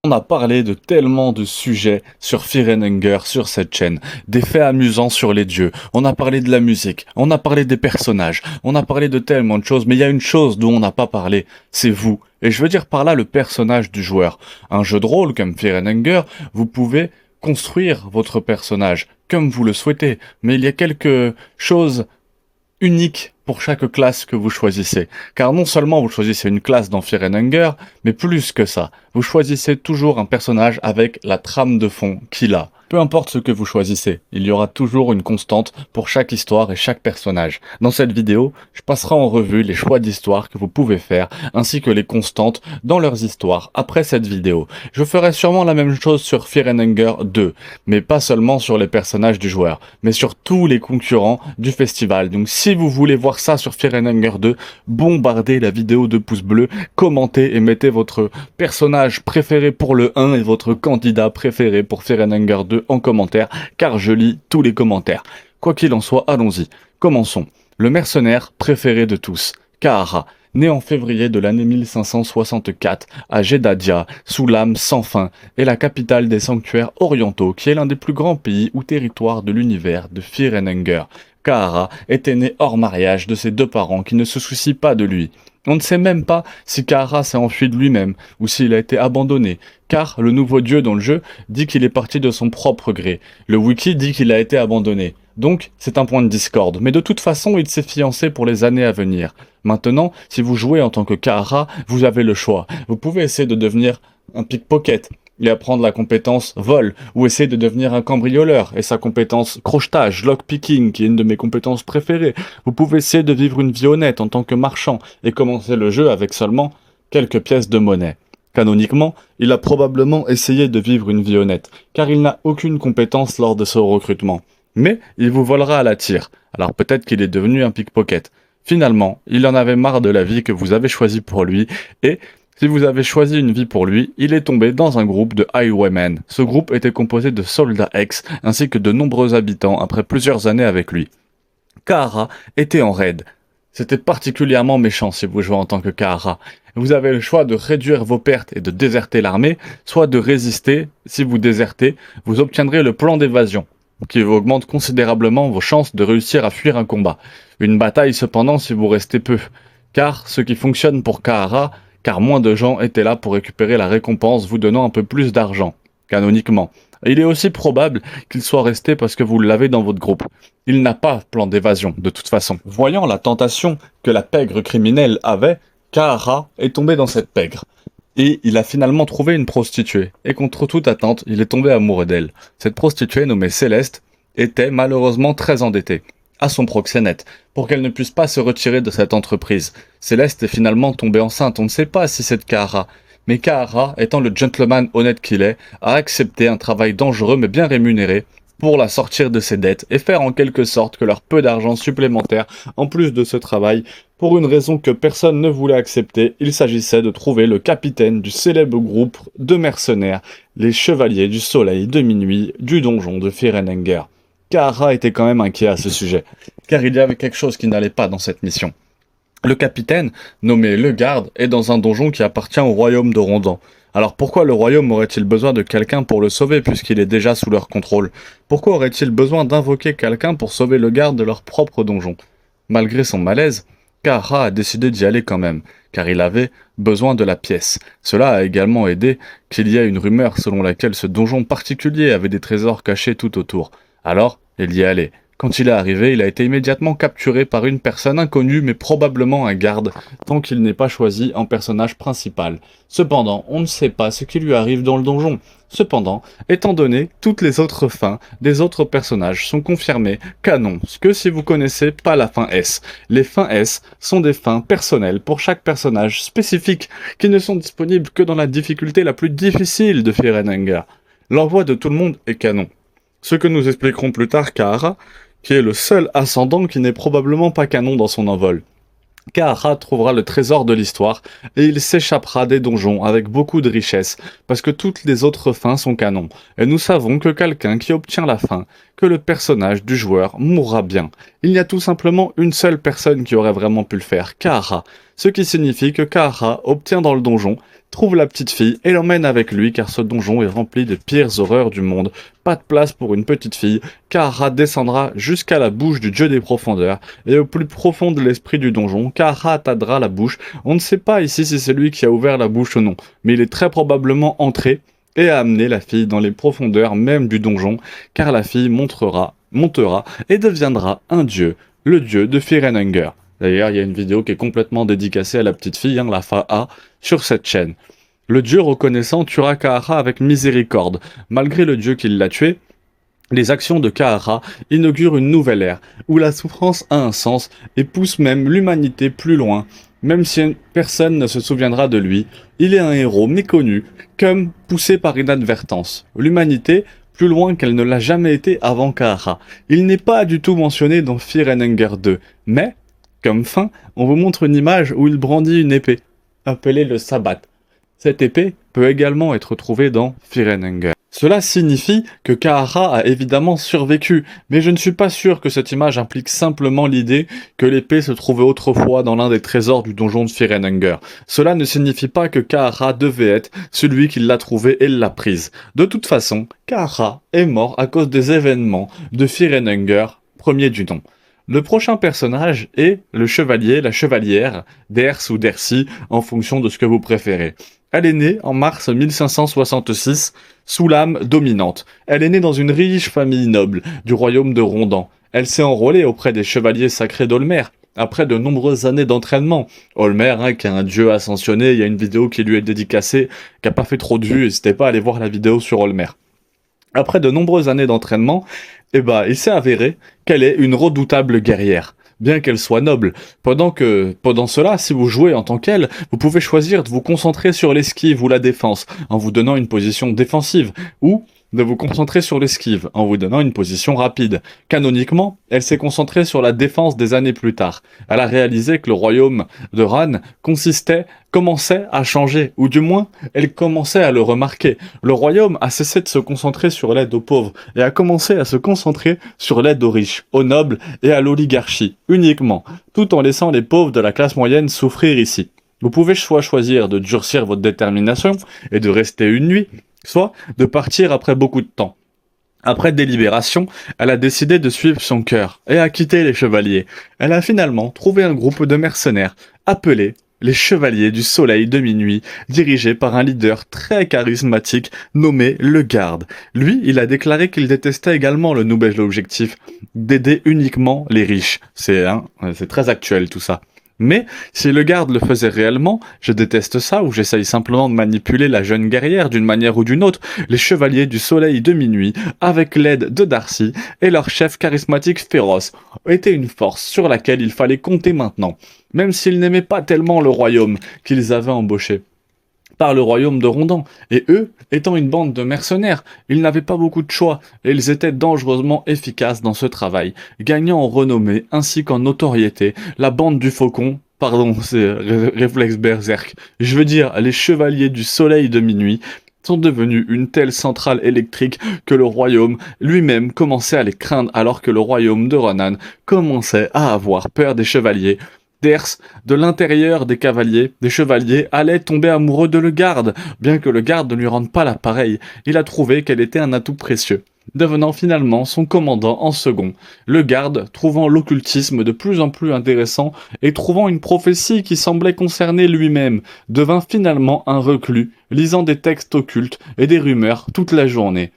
On a parlé de tellement de sujets sur Fear and Hunger sur cette chaîne, des faits amusants sur les dieux, on a parlé de la musique, on a parlé des personnages, on a parlé de tellement de choses, mais il y a une chose dont on n'a pas parlé, c'est vous. Et je veux dire par là le personnage du joueur. Un jeu de rôle comme Fear and Hunger, vous pouvez construire votre personnage comme vous le souhaitez, mais il y a quelque chose unique pour chaque classe que vous choisissez. Car non seulement vous choisissez une classe dans Fear and Hunger, mais plus que ça, vous choisissez toujours un personnage avec la trame de fond qu'il a. Peu importe ce que vous choisissez, il y aura toujours une constante pour chaque histoire et chaque personnage. Dans cette vidéo, je passerai en revue les choix d'histoire que vous pouvez faire, ainsi que les constantes dans leurs histoires après cette vidéo. Je ferai sûrement la même chose sur Fear and Hunger 2, mais pas seulement sur les personnages du joueur, mais sur tous les concurrents du festival. Donc si vous voulez voir ça sur Fear and Hunger 2, bombardez la vidéo de pouces bleus, commentez et mettez votre personnage préféré pour le 1 et votre candidat préféré pour Fear and Hunger 2 en commentaire, car je lis tous les commentaires. Quoi qu'il en soit, allons-y. Commençons. Le mercenaire préféré de tous, Kaara, né en février de l'année 1564 à Jeddah, sous l'âme sans fin, est la capitale des sanctuaires orientaux, qui est l'un des plus grands pays ou territoires de l'univers de Fear and Hunger. Kaara était né hors mariage de ses deux parents qui ne se soucient pas de lui. On ne sait même pas si Kaara s'est enfui de lui-même ou s'il a été abandonné, car le nouveau dieu dans le jeu dit qu'il est parti de son propre gré. Le wiki dit qu'il a été abandonné. Donc, c'est un point de discorde, mais de toute façon, il s'est fiancé pour les années à venir. Maintenant, si vous jouez en tant que Kaara, vous avez le choix. Vous pouvez essayer de devenir un pickpocket et apprendre la compétence vol, ou essayer de devenir un cambrioleur et sa compétence crochetage, lockpicking, qui est une de mes compétences préférées. Vous pouvez essayer de vivre une vie honnête en tant que marchand et commencer le jeu avec seulement quelques pièces de monnaie. Canoniquement, il a probablement essayé de vivre une vie honnête, car il n'a aucune compétence lors de ce recrutement. Mais il vous volera à la tire, alors peut-être qu'il est devenu un pickpocket. Finalement, il en avait marre de la vie que vous avez choisie pour lui, et si vous avez choisi une vie pour lui, il est tombé dans un groupe de Highwaymen. Ce groupe était composé de soldats ex, ainsi que de nombreux habitants après plusieurs années avec lui. Kaara était en raid. C'était particulièrement méchant si vous jouez en tant que Kaara. Vous avez le choix de réduire vos pertes et de déserter l'armée, soit de résister. Si vous désertez, vous obtiendrez le plan d'évasion, qui augmente considérablement vos chances de réussir à fuir un combat. Une bataille cependant si vous restez peu. Car ce qui fonctionne pour Kaara, car moins de gens étaient là pour récupérer la récompense vous donnant un peu plus d'argent, canoniquement. Et il est aussi probable qu'il soit resté parce que vous l'avez dans votre groupe. Il n'a pas plan d'évasion, de toute façon. Voyant la tentation que la pègre criminelle avait, Kaara est tombé dans cette pègre. Et il a finalement trouvé une prostituée, et contre toute attente, il est tombé amoureux d'elle. Cette prostituée, nommée Céleste, était malheureusement très endettée à son proxénète, pour qu'elle ne puisse pas se retirer de cette entreprise. Céleste est finalement tombée enceinte, on ne sait pas si c'est de Kaara, mais Kaara, étant le gentleman honnête qu'il est, a accepté un travail dangereux mais bien rémunéré pour la sortir de ses dettes et faire en quelque sorte que leur peu d'argent supplémentaire, en plus de ce travail, pour une raison que personne ne voulait accepter, il s'agissait de trouver le capitaine du célèbre groupe de mercenaires, les Chevaliers du Soleil de Minuit du donjon de Fear and Hunger. Kaara était quand même inquiet à ce sujet, car il y avait quelque chose qui n'allait pas dans cette mission. Le capitaine, nommé Le Garde, est dans un donjon qui appartient au royaume de Rondan. Alors pourquoi le royaume aurait-il besoin de quelqu'un pour le sauver puisqu'il est déjà sous leur contrôle? Pourquoi aurait-il besoin d'invoquer quelqu'un pour sauver le garde de leur propre donjon? Malgré son malaise, Kaara a décidé d'y aller quand même, car il avait besoin de la pièce. Cela a également aidé qu'il y ait une rumeur selon laquelle ce donjon particulier avait des trésors cachés tout autour. Alors, il y est allé. Quand il est arrivé, il a été immédiatement capturé par une personne inconnue mais probablement un garde, tant qu'il n'est pas choisi en personnage principal. Cependant, on ne sait pas ce qui lui arrive dans le donjon. Cependant, étant donné toutes les autres fins des autres personnages sont confirmées canon, ce que si vous connaissez pas la fin S. Les fins S sont des fins personnelles pour chaque personnage spécifique, qui ne sont disponibles que dans la difficulté la plus difficile de Fear and Hunger. L'envoi de tout le monde est canon. Ce que nous expliquerons plus tard Kaara, qui est le seul ascendant qui n'est probablement pas canon dans son envol. Kaara trouvera le trésor de l'histoire et il s'échappera des donjons avec beaucoup de richesse, parce que toutes les autres fins sont canons. Et nous savons que quelqu'un qui obtient la fin, que le personnage du joueur mourra bien. Il y a tout simplement une seule personne qui aurait vraiment pu le faire, Kaara. ce qui signifie que Kaara obtient dans le donjon, trouve la petite fille et l'emmène avec lui car ce donjon est rempli des pires horreurs du monde. Pas de place pour une petite fille, Kaara descendra jusqu'à la bouche du dieu des profondeurs et au plus profond de l'esprit du donjon, Kaara atteindra la bouche. On ne sait pas ici si c'est lui qui a ouvert la bouche ou non, mais il est très probablement entré et a amené la fille dans les profondeurs même du donjon, car la fille montera et deviendra un dieu, le dieu de Firenhunger. D'ailleurs, il y a une vidéo qui est complètement dédicacée à la petite fille, la Fa'a, sur cette chaîne. Le dieu reconnaissant tuera Kaara avec miséricorde. Malgré le dieu qui l'a tué, les actions de Kaara inaugurent une nouvelle ère, où la souffrance a un sens et pousse même l'humanité plus loin. Même si personne ne se souviendra de lui, il est un héros méconnu, comme poussé par inadvertance. L'humanité, plus loin qu'elle ne l'a jamais été avant Kaara. Il n'est pas du tout mentionné dans Firenhunger 2, mais, comme fin, on vous montre une image où il brandit une épée, appelée le Sabbat. Cette épée peut également être trouvée dans Firenhunger. Cela signifie que Kaara a évidemment survécu, mais je ne suis pas sûr que cette image implique simplement l'idée que l'épée se trouvait autrefois dans l'un des trésors du donjon de Firenhunger. Cela ne signifie pas que Kaara devait être celui qui l'a trouvée et l'a prise. De toute façon, Kaara est mort à cause des événements de Firenhunger, premier du nom. Le prochain personnage est le chevalier, la chevalière, Ders ou Dercy, en fonction de ce que vous préférez. Elle est née en mars 1566, sous l'âme dominante. Elle est née dans une riche famille noble du royaume de Rondan. Elle s'est enrôlée auprès des chevaliers sacrés d'Olmer, après de nombreuses années d'entraînement. Olmer, qui est un dieu ascensionné, il y a une vidéo qui lui est dédicacée, qui n'a pas fait trop de vues, n'hésitez pas à aller voir la vidéo sur Olmer. Après de nombreuses années d'entraînement, il s'est avéré qu'elle est une redoutable guerrière, bien qu'elle soit noble. Pendant cela, si vous jouez en tant qu'elle, vous pouvez choisir de vous concentrer sur l'esquive ou la défense, en vous donnant une position défensive, ou de vous concentrer sur l'esquive, en vous donnant une position rapide. Canoniquement, elle s'est concentrée sur la défense des années plus tard. Elle a réalisé que le royaume de Ran commençait à changer, ou du moins, elle commençait à le remarquer. Le royaume a cessé de se concentrer sur l'aide aux pauvres, et a commencé à se concentrer sur l'aide aux riches, aux nobles et à l'oligarchie, uniquement, tout en laissant les pauvres de la classe moyenne souffrir ici. Vous pouvez soit choisir de durcir votre détermination et de rester une nuit, soit de partir après beaucoup de temps. Après délibération, elle a décidé de suivre son cœur et a quitté les chevaliers. Elle a finalement trouvé un groupe de mercenaires appelés les Chevaliers du Soleil de Minuit, dirigés par un leader très charismatique nommé le Garde. Lui, il a déclaré qu'il détestait également le nouvel objectif d'aider uniquement les riches. C'est très actuel tout ça. Mais, si le garde le faisait réellement, je déteste ça, ou j'essaye simplement de manipuler la jeune guerrière d'une manière ou d'une autre, les chevaliers du soleil de minuit, avec l'aide de Darcy et leur chef charismatique féroce, étaient une force sur laquelle il fallait compter maintenant, même s'ils n'aimaient pas tellement le royaume qu'ils avaient embauché par le royaume de Rondan, et eux, étant une bande de mercenaires, ils n'avaient pas beaucoup de choix, et ils étaient dangereusement efficaces dans ce travail, gagnant en renommée ainsi qu'en notoriété. La bande du Faucon, pardon, c'est réflexe berserk, je veux dire les chevaliers du soleil de minuit, sont devenus une telle centrale électrique que le royaume lui-même commençait à les craindre alors que le royaume de Ronan commençait à avoir peur des chevaliers. Ders, de l'intérieur des chevaliers, allait tomber amoureux de le garde, bien que le garde ne lui rende pas l'appareil. Il a trouvé qu'elle était un atout précieux, devenant finalement son commandant en second. Le garde, trouvant l'occultisme de plus en plus intéressant et trouvant une prophétie qui semblait concerner lui-même, devint finalement un reclus, lisant des textes occultes et des rumeurs toute la journée.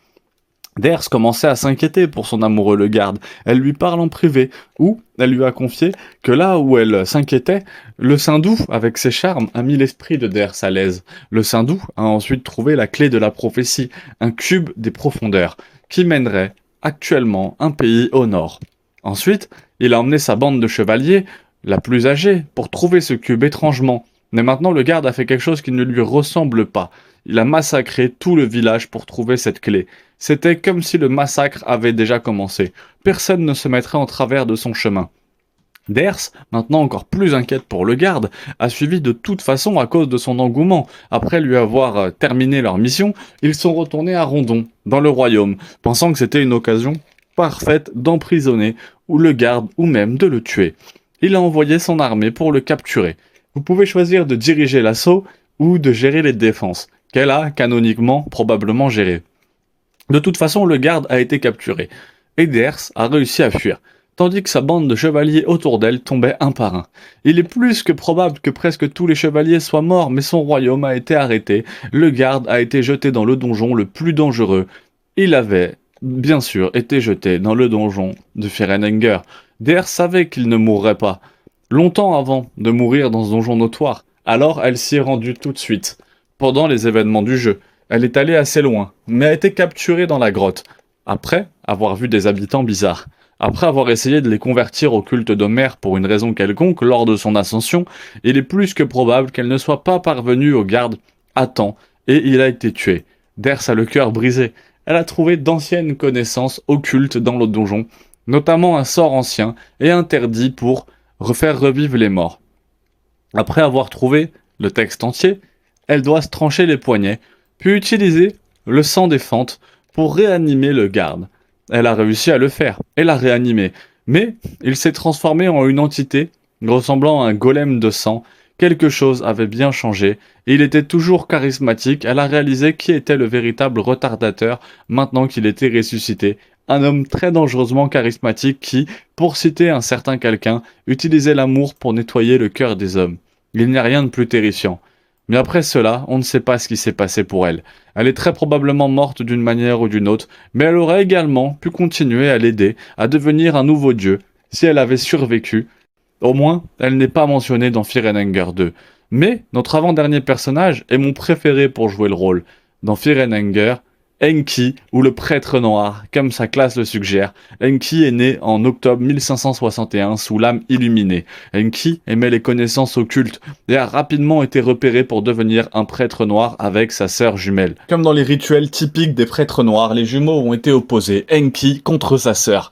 Ders commençait à s'inquiéter pour son amoureux le garde. Elle lui parle en privé, ou elle lui a confié que là où elle s'inquiétait, le Saint-Doux, avec ses charmes, a mis l'esprit de Ders à l'aise. Le Saint-Doux a ensuite trouvé la clé de la prophétie, un cube des profondeurs, qui mènerait actuellement un pays au nord. Ensuite, il a emmené sa bande de chevaliers, la plus âgée, pour trouver ce cube étrangement. Mais maintenant, le garde a fait quelque chose qui ne lui ressemble pas. Il a massacré tout le village pour trouver cette clé. C'était comme si le massacre avait déjà commencé. Personne ne se mettrait en travers de son chemin. Ders, maintenant encore plus inquiète pour le garde, a suivi de toute façon à cause de son engouement. Après lui avoir terminé leur mission, ils sont retournés à Rondon, dans le royaume, pensant que c'était une occasion parfaite d'emprisonner ou le garde ou même de le tuer. Il a envoyé son armée pour le capturer. Vous pouvez choisir de diriger l'assaut ou de gérer les défenses, qu'elle a canoniquement probablement géré. De toute façon, le garde a été capturé, et Ders a réussi à fuir, tandis que sa bande de chevaliers autour d'elle tombait un par un. Il est plus que probable que presque tous les chevaliers soient morts, mais son royaume a été arrêté, le garde a été jeté dans le donjon le plus dangereux. Il avait, bien sûr, été jeté dans le donjon de Firenenger. Ders savait qu'il ne mourrait pas, longtemps avant de mourir dans ce donjon notoire, alors elle s'y est rendue tout de suite, pendant les événements du jeu. Elle est allée assez loin, mais a été capturée dans la grotte, après avoir vu des habitants bizarres. Après avoir essayé de les convertir au culte d'Homère pour une raison quelconque lors de son ascension, il est plus que probable qu'elle ne soit pas parvenue au garde à temps, et il a été tué. Ders a le cœur brisé. Elle a trouvé d'anciennes connaissances occultes dans le donjon, notamment un sort ancien et interdit pour refaire revivre les morts. Après avoir trouvé le texte entier, elle doit se trancher les poignets, puis utiliser le sang des fentes pour réanimer le garde. Elle a réussi à le faire, et l'a réanimé, mais il s'est transformé en une entité ressemblant à un golem de sang. Quelque chose avait bien changé, et il était toujours charismatique. Elle a réalisé qui était le véritable retardateur maintenant qu'il était ressuscité. Un homme très dangereusement charismatique qui, pour citer un certain quelqu'un, utilisait l'amour pour nettoyer le cœur des hommes. Il n'y a rien de plus terrifiant. Mais après cela, on ne sait pas ce qui s'est passé pour elle. Elle est très probablement morte d'une manière ou d'une autre, mais elle aurait également pu continuer à l'aider à devenir un nouveau dieu, si elle avait survécu. Au moins, elle n'est pas mentionnée dans Firenenger 2. Mais notre avant-dernier personnage est mon préféré pour jouer le rôle. Dans Firenenger, Enki, ou le prêtre noir, comme sa classe le suggère. Enki est né en octobre 1561 sous l'âme illuminée. Enki aimait les connaissances occultes et a rapidement été repéré pour devenir un prêtre noir avec sa sœur jumelle. Comme dans les rituels typiques des prêtres noirs, les jumeaux ont été opposés, Enki contre sa sœur,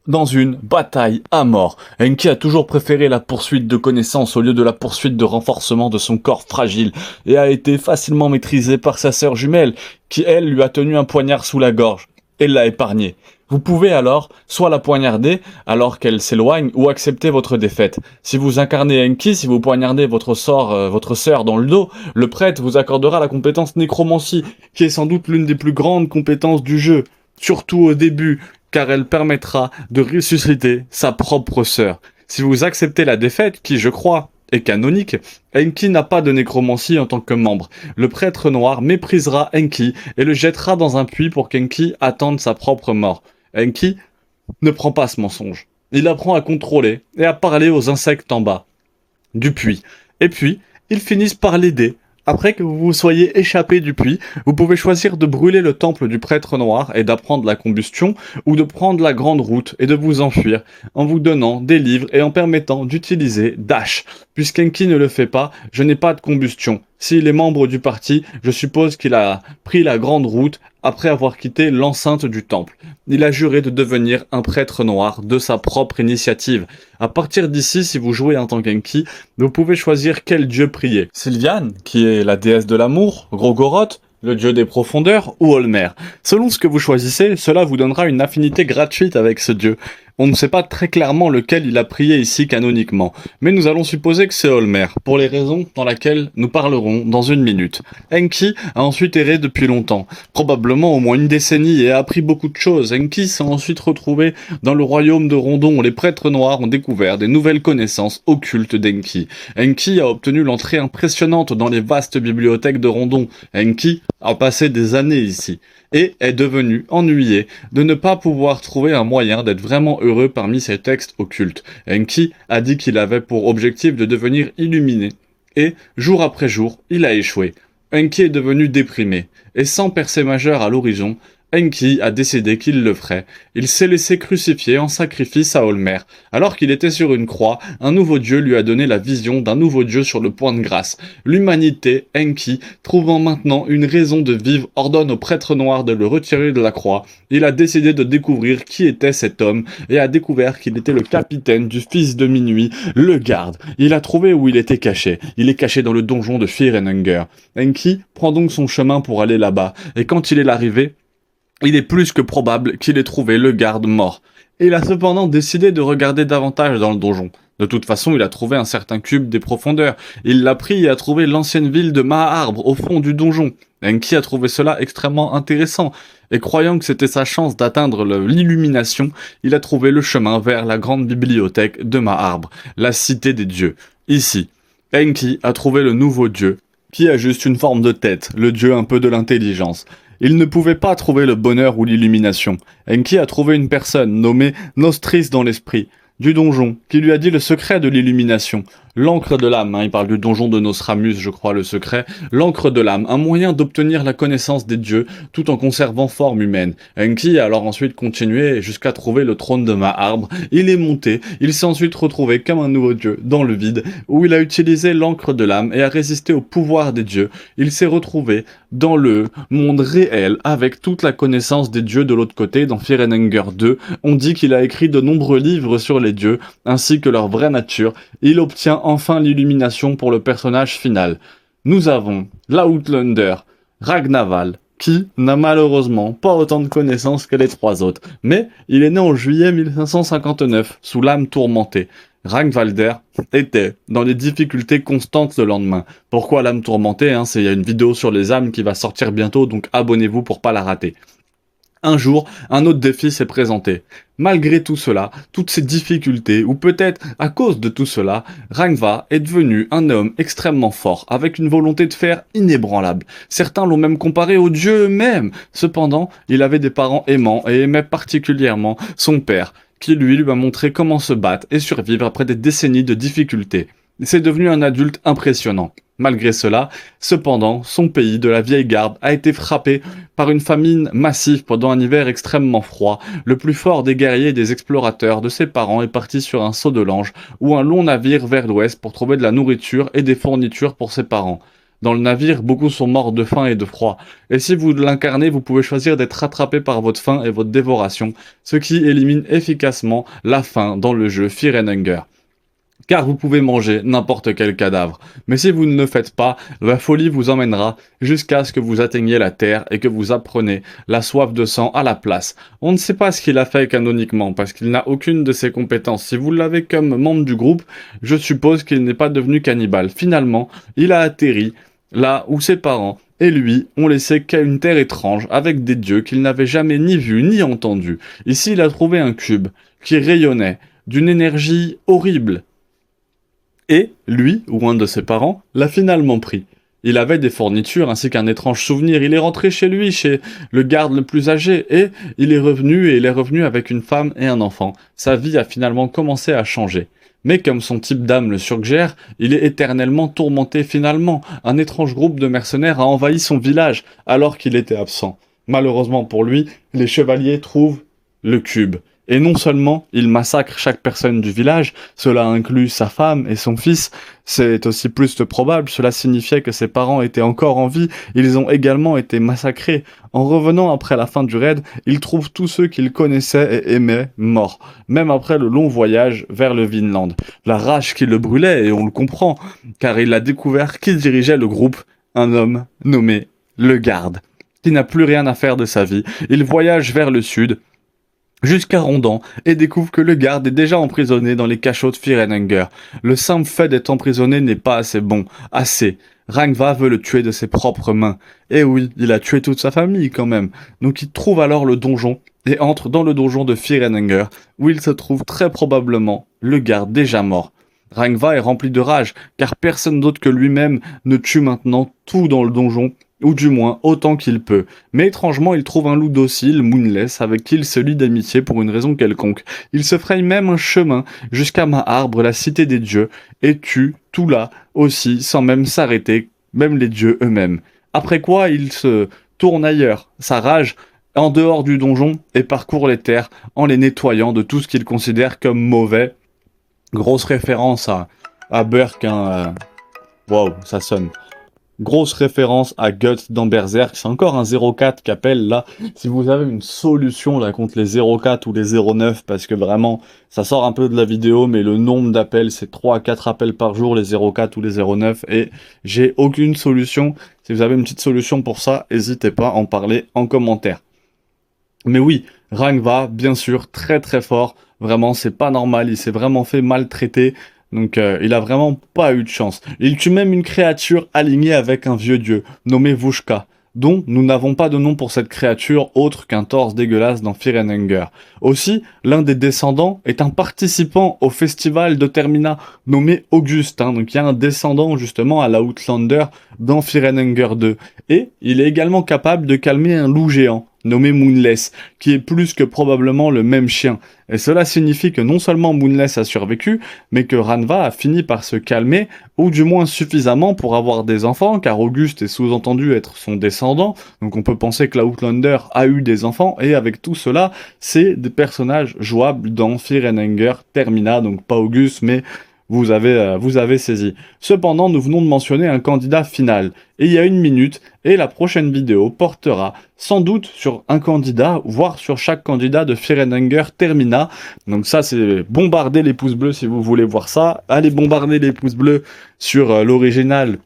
dans une bataille à mort. Enki a toujours préféré la poursuite de connaissances au lieu de la poursuite de renforcement de son corps fragile et a été facilement maîtrisé par sa sœur jumelle qui, elle, lui a tenu un poignard sous la gorge et l'a épargné. Vous pouvez alors soit la poignarder alors qu'elle s'éloigne ou accepter votre défaite. Si vous incarnez Enki, si vous poignardez votre sœur dans le dos, le prêtre vous accordera la compétence nécromancie, qui est sans doute l'une des plus grandes compétences du jeu, surtout au début, car elle permettra de ressusciter sa propre sœur. Si vous acceptez la défaite, qui je crois est canonique, Enki n'a pas de nécromancie en tant que membre. Le prêtre noir méprisera Enki et le jettera dans un puits pour qu'Enki attende sa propre mort. Enki ne prend pas ce mensonge. Il apprend à contrôler et à parler aux insectes en bas du puits. Et puis, ils finissent par l'aider. Après que vous vous soyez échappé du puits, vous pouvez choisir de brûler le temple du prêtre noir et d'apprendre la combustion, ou de prendre la grande route et de vous enfuir, en vous donnant des livres et en permettant d'utiliser Dash. Puisqu'Enki ne le fait pas, je n'ai pas de combustion. S'il est membre du parti, je suppose qu'il a pris la grande route après avoir quitté l'enceinte du temple. Il a juré de devenir un prêtre noir de sa propre initiative. À partir d'ici, si vous jouez en tant qu'Enki, vous pouvez choisir quel dieu prier. Sylviane, qui est la déesse de l'amour, Grogoroth, le dieu des profondeurs, ou Olmer. Selon ce que vous choisissez, cela vous donnera une affinité gratuite avec ce dieu. On ne sait pas très clairement lequel il a prié ici canoniquement, mais nous allons supposer que c'est Olmer, pour les raisons dans lesquelles nous parlerons dans une minute. Enki a ensuite erré depuis longtemps, probablement au moins une décennie, et a appris beaucoup de choses. Enki s'est ensuite retrouvé dans le royaume de Rondon, où les prêtres noirs ont découvert des nouvelles connaissances occultes d'Enki. Enki a obtenu l'entrée impressionnante dans les vastes bibliothèques de Rondon. Enki a passé des années ici, et est devenu ennuyé de ne pas pouvoir trouver un moyen d'être vraiment heureux parmi ces textes occultes. Enki a dit qu'il avait pour objectif de devenir illuminé, et, jour après jour, il a échoué. Enki est devenu déprimé, et sans percée majeure à l'horizon, Enki a décidé qu'il le ferait. Il s'est laissé crucifier en sacrifice à Olmer. Alors qu'il était sur une croix, un nouveau dieu lui a donné la vision d'un nouveau dieu sur le point de grâce. L'humanité, Enki, trouvant maintenant une raison de vivre, ordonne au prêtre noir de le retirer de la croix. Il a décidé de découvrir qui était cet homme, et a découvert qu'il était le capitaine du fils de minuit, le garde. Il a trouvé où il était caché. Il est caché dans le donjon de Firenenger. Enki prend donc son chemin pour aller là-bas, et quand il est arrivé, il est plus que probable qu'il ait trouvé le garde mort. Il a cependant décidé de regarder davantage dans le donjon, De toute façon, il a trouvé un certain cube des profondeurs. Il l'a pris et a trouvé l'ancienne ville de Maha-Arbre au fond du donjon. Enki a trouvé cela extrêmement intéressant, et croyant que c'était sa chance d'atteindre l'illumination, il a trouvé le chemin vers la grande bibliothèque de Maha-Arbre, la cité des dieux. Ici, Enki a trouvé le nouveau dieu, qui a juste une forme de tête, le dieu un peu de l'intelligence. Il ne pouvait pas trouver le bonheur ou l'illumination. Enki a trouvé une personne nommée Nostris dans l'esprit, du donjon, qui lui a dit le secret de l'illumination. L'encre de l'âme, il parle du donjon de Nostramus, je crois, le secret. L'encre de l'âme, un moyen d'obtenir la connaissance des dieux, tout en conservant forme humaine. Enki a alors ensuite continué jusqu'à trouver le trône de Maha-Arbre. Il est monté, il s'est ensuite retrouvé comme un nouveau dieu, dans le vide, où il a utilisé l'encre de l'âme et a résisté au pouvoir des dieux. Il s'est retrouvé dans le monde réel, avec toute la connaissance des dieux de l'autre côté. Dans Firenenger 2, on dit qu'il a écrit de nombreux livres sur les dieux, ainsi que leur vraie nature. Il obtient enfin l'illumination pour le personnage final. Nous avons l'Outlander, Ragnaval, qui n'a malheureusement pas autant de connaissances que les trois autres, mais il est né en juillet 1559, sous l'âme tourmentée. Ragnvalder était dans des difficultés constantes le lendemain. Pourquoi l'âme tourmentée, il y a une vidéo sur les âmes qui va sortir bientôt, donc abonnez-vous pour pas la rater. Un jour, un autre défi s'est présenté. Malgré tout cela, toutes ces difficultés, ou peut-être à cause de tout cela, Rangva est devenu un homme extrêmement fort, avec une volonté de fer inébranlable. Certains l'ont même comparé aux dieux eux-mêmes. Cependant, il avait des parents aimants et aimait particulièrement son père, qui lui a montré comment se battre et survivre après des décennies de difficultés. C'est devenu un adulte impressionnant. Malgré cela, cependant, son pays de la vieille garde a été frappé par une famine massive pendant un hiver extrêmement froid. Le plus fort des guerriers et des explorateurs de ses parents est parti sur un saut de l'ange ou un long navire vers l'ouest pour trouver de la nourriture et des fournitures pour ses parents. Dans le navire, beaucoup sont morts de faim et de froid. Et si vous l'incarnez, vous pouvez choisir d'être rattrapé par votre faim et votre dévoration, ce qui élimine efficacement la faim dans le jeu Fear and Hunger. Car vous pouvez manger n'importe quel cadavre. Mais si vous ne le faites pas, la folie vous emmènera jusqu'à ce que vous atteigniez la terre et que vous appreniez la soif de sang à la place. On ne sait pas ce qu'il a fait canoniquement, parce qu'il n'a aucune de ses compétences. Si vous l'avez comme membre du groupe, je suppose qu'il n'est pas devenu cannibale. Finalement, il a atterri là où ses parents et lui ont laissé qu'à une terre étrange, avec des dieux qu'il n'avait jamais ni vus ni entendus. Ici, il a trouvé un cube qui rayonnait d'une énergie horrible. Et, lui, ou un de ses parents, l'a finalement pris. Il avait des fournitures ainsi qu'un étrange souvenir. Il est rentré chez lui, chez le garde le plus âgé, et il est revenu avec une femme et un enfant. Sa vie a finalement commencé à changer. Mais comme son type d'âme le suggère, il est éternellement tourmenté finalement. Un étrange groupe de mercenaires a envahi son village alors qu'il était absent. Malheureusement pour lui, les chevaliers trouvent le cube. Et non seulement il massacre chaque personne du village, cela inclut sa femme et son fils, c'est aussi plus que probable, cela signifiait que ses parents étaient encore en vie, ils ont également été massacrés. En revenant après la fin du raid, il trouve tous ceux qu'il connaissait et aimait morts, même après le long voyage vers le Vinland. La rage qui le brûlait, et on le comprend, car il a découvert qui dirigeait le groupe, un homme nommé le Garde, qui n'a plus rien à faire de sa vie. Il voyage vers le sud, jusqu'à Rondan, et découvre que le garde est déjà emprisonné dans les cachots de Fear and Hunger. Le simple fait d'être emprisonné n'est pas assez bon. Assez. Rangva veut le tuer de ses propres mains. Et oui, il a tué toute sa famille quand même. Donc il trouve alors le donjon, et entre dans le donjon de Fear and Hunger, où il se trouve très probablement le garde déjà mort. Rangva est rempli de rage, car personne d'autre que lui-même ne tue maintenant tout dans le donjon, ou du moins autant qu'il peut. Mais étrangement, il trouve un loup docile, Moonless, avec qui il se lie d'amitié pour une raison quelconque. Il se fraye même un chemin jusqu'à Maha-Arbre, la cité des dieux, et tue tout là aussi, sans même s'arrêter, même les dieux eux-mêmes. Après quoi, il se tourne ailleurs, sa rage, en dehors du donjon, et parcourt les terres en les nettoyant de tout ce qu'il considère comme mauvais. Grosse référence à Burke, Waouh, ça sonne. Grosse référence à Guts dans Berserk, c'est encore un 04 qui appelle là. Si vous avez une solution là contre les 04 ou les 09, parce que vraiment ça sort un peu de la vidéo, mais le nombre d'appels c'est 3 à 4 appels par jour, les 04 ou les 09, et j'ai aucune solution. Si vous avez une petite solution pour ça, n'hésitez pas à en parler en commentaire. Mais oui, Rangva, bien sûr, très très fort, Vraiment, c'est pas normal, il s'est vraiment fait maltraiter. Donc il a vraiment pas eu de chance. Il tue même une créature alignée avec un vieux dieu, nommé Vushka, dont nous n'avons pas de nom pour cette créature autre qu'un torse dégueulasse dans Fear and Hunger. Aussi, l'un des descendants est un participant au festival de Termina, nommé Auguste. Donc il y a un descendant justement à la Outlander dans Fear and Hunger 2. Et il est également capable de calmer un loup géant, nommé Moonless, qui est plus que probablement le même chien. Et cela signifie que non seulement Moonless a survécu, mais que Ranva a fini par se calmer, ou du moins suffisamment pour avoir des enfants, car Auguste est sous-entendu être son descendant, donc on peut penser que la Outlander a eu des enfants, et avec tout cela, c'est des personnages jouables dans Fear and Hunger Termina, donc pas Auguste, mais vous avez saisi. Cependant, nous venons de mentionner un candidat final, et il y a 1 minute, et la prochaine vidéo portera sans doute sur un candidat, voire sur chaque candidat de Fear and Hunger Termina. Donc ça, c'est bombarder les pouces bleus si vous voulez voir ça. Allez bombarder les pouces bleus sur l'original.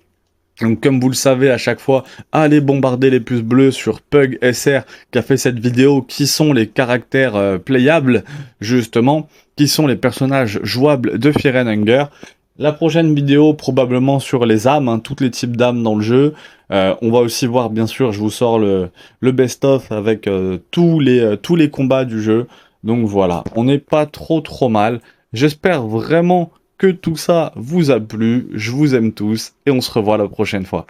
Donc comme vous le savez à chaque fois, allez bombarder les pouces bleus sur Pug SR qui a fait cette vidéo, qui sont les caractères playables, justement, qui sont les personnages jouables de Fear and Hunger. La prochaine vidéo, probablement sur les âmes, toutes les types d'âmes dans le jeu. On va aussi voir, bien sûr, je vous sors le best-of avec tous les combats du jeu. Donc voilà, on n'est pas trop mal. J'espère vraiment que tout ça vous a plu. Je vous aime tous et on se revoit la prochaine fois.